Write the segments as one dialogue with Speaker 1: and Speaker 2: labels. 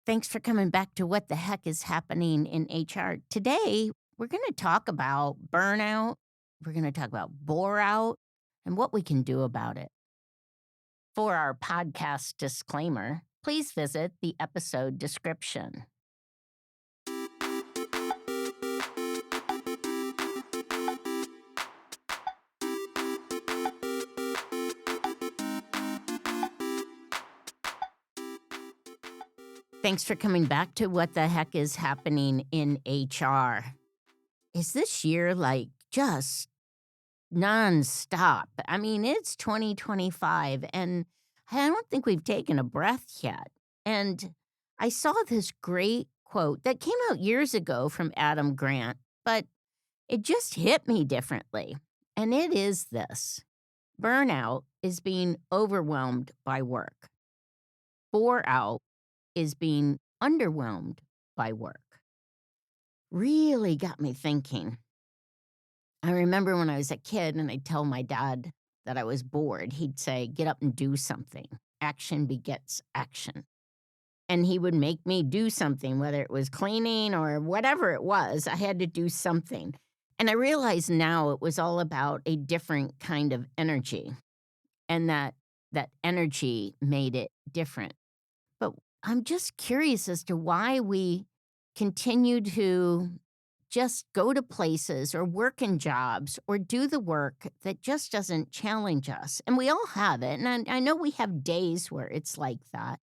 Speaker 1: Thanks for coming back to What the Heck is Happening in HR. Today, we're going to talk about burnout. We're going to talk about boreout and what we can do about it. For our podcast disclaimer, please visit the episode description. Thanks for coming back to What the Heck is Happening in HR. Is this year like just nonstop? I mean, it's 2025, and I don't think we've taken a breath yet. And I saw this great quote that came out years ago from Adam Grant, but it just hit me differently. And it is this: burnout is being overwhelmed by work, bore out is being underwhelmed by work. Really got me thinking. I remember when I was a kid and I'd tell my dad that I was bored, he'd say, "Get up and do something. Action begets action." And he would make me do something, whether it was cleaning or whatever it was, I had to do something. And I realize now it was all about a different kind of energy, and that energy made it different. But I'm just curious as to why we continue to just go to places or work in jobs or do the work that just doesn't challenge us. And we all have it. And I know we have days where it's like that,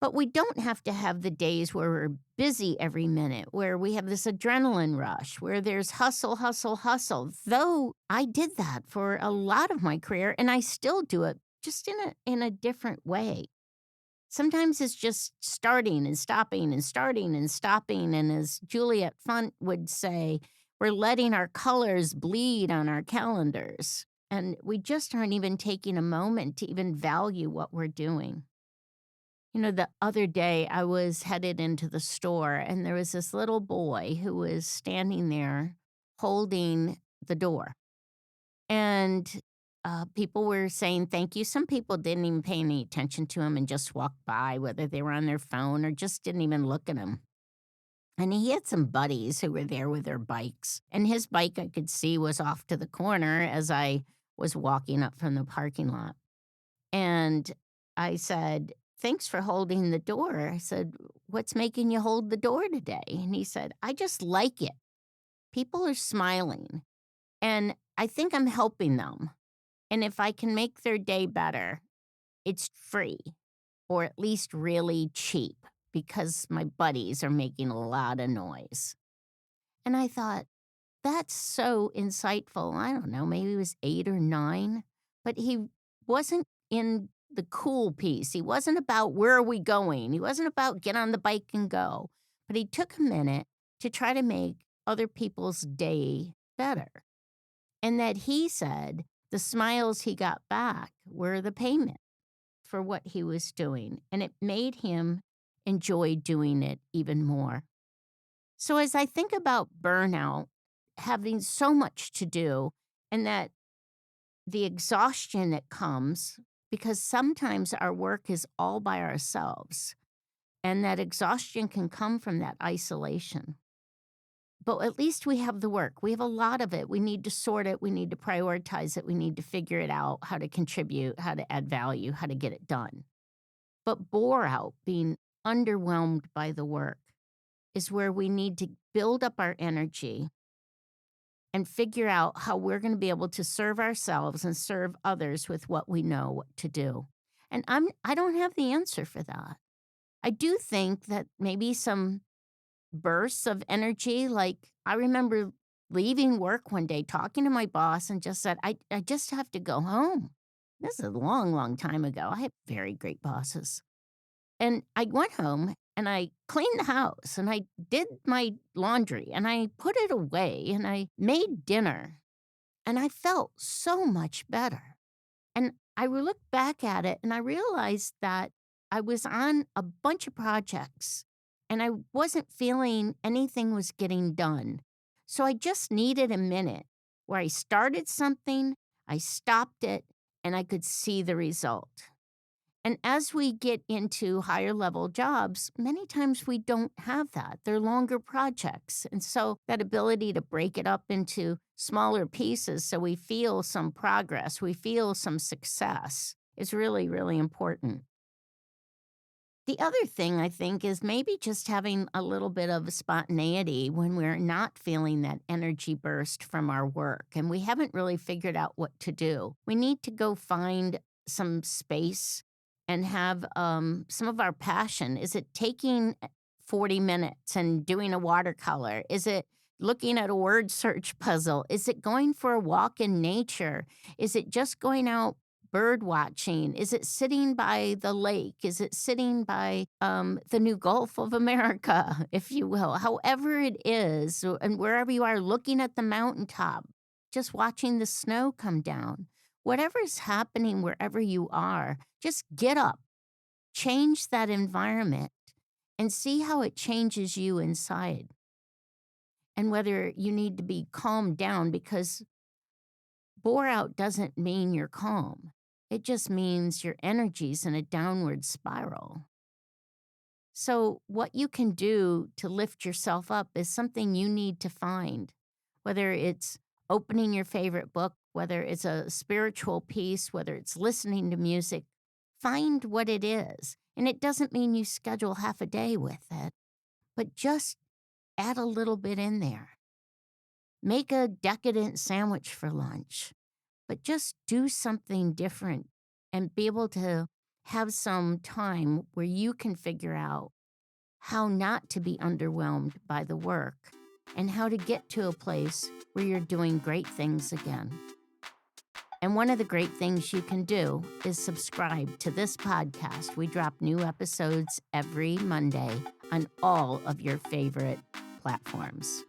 Speaker 1: but we don't have to have the days where we're busy every minute, where we have this adrenaline rush, where there's hustle, hustle, hustle. Though I did that for a lot of my career and I still do it just in a different way. Sometimes it's just starting and stopping and starting and stopping. And as Juliet Funt would say, we're letting our colors bleed on our calendars. And we just aren't even taking a moment to even value what we're doing. You know, the other day I was headed into the store and there was this little boy who was standing there holding the door. And people were saying thank you. Some people didn't even pay any attention to him and just walked by, whether they were on their phone or just didn't even look at him. And he had some buddies who were there with their bikes. And his bike, I could see, was off to the corner as I was walking up from the parking lot. And I said, "Thanks for holding the door." I said, "What's making you hold the door today?" And he said, "I just like it. People are smiling, and I think I'm helping them. And if I can make their day better, it's free or at least really cheap because my buddies are making a lot of noise." And I thought, that's so insightful. I don't know, maybe he was 8 or 9, but he wasn't in the cool piece. He wasn't about where are we going. He wasn't about get on the bike and go. But he took a minute to try to make other people's day better. And that he said the smiles he got back were the payment for what he was doing, and it made him enjoy doing it even more. So as I think about burnout, having so much to do, and that the exhaustion that comes because sometimes our work is all by ourselves, and that exhaustion can come from that isolation. But at least we have the work. We have a lot of it. We need to sort it. We need to prioritize it. We need to figure it out, how to contribute, how to add value, how to get it done. But bore out, being underwhelmed by the work, is where we need to build up our energy and figure out how we're going to be able to serve ourselves and serve others with what we know what to do. And I don't have the answer for that. I do think that maybe some bursts of energy. Like, I remember leaving work one day, talking to my boss, and just said, I just have to go home. This is a long, long time ago. I had very great bosses. And I went home and I cleaned the house and I did my laundry and I put it away and I made dinner and I felt so much better. And I looked back at it and I realized that I was on a bunch of projects and I wasn't feeling anything was getting done. So I just needed a minute where I started something, I stopped it, and I could see the result. And as we get into higher level jobs, many times we don't have that. They're longer projects. And so that ability to break it up into smaller pieces so we feel some progress, we feel some success is really, really important. The other thing I think is maybe just having a little bit of spontaneity when we're not feeling that energy burst from our work and we haven't really figured out what to do. We need to go find some space and have some of our passion. Is it taking 40 minutes and doing a watercolor? Is it looking at a word search puzzle? Is it going for a walk in nature? Is it just going out bird watching? Is it sitting by the lake? Is it sitting by the new Gulf of America, if you will? However it is, and wherever you are, looking at the mountaintop, just watching the snow come down. Whatever's happening wherever you are, just get up, change that environment, and see how it changes you inside. And whether you need to be calmed down because Boreout doesn't mean you're calm. It just means your energy's in a downward spiral. So, what you can do to lift yourself up is something you need to find, whether it's opening your favorite book, whether it's a spiritual piece, whether it's listening to music. Find what it is. And it doesn't mean you schedule half a day with it, but just add a little bit in there. Make a decadent sandwich for lunch, but just do something different and be able to have some time where you can figure out how not to be underwhelmed by the work and how to get to a place where you're doing great things again. And one of the great things you can do is subscribe to this podcast. We drop new episodes every Monday on all of your favorite platforms.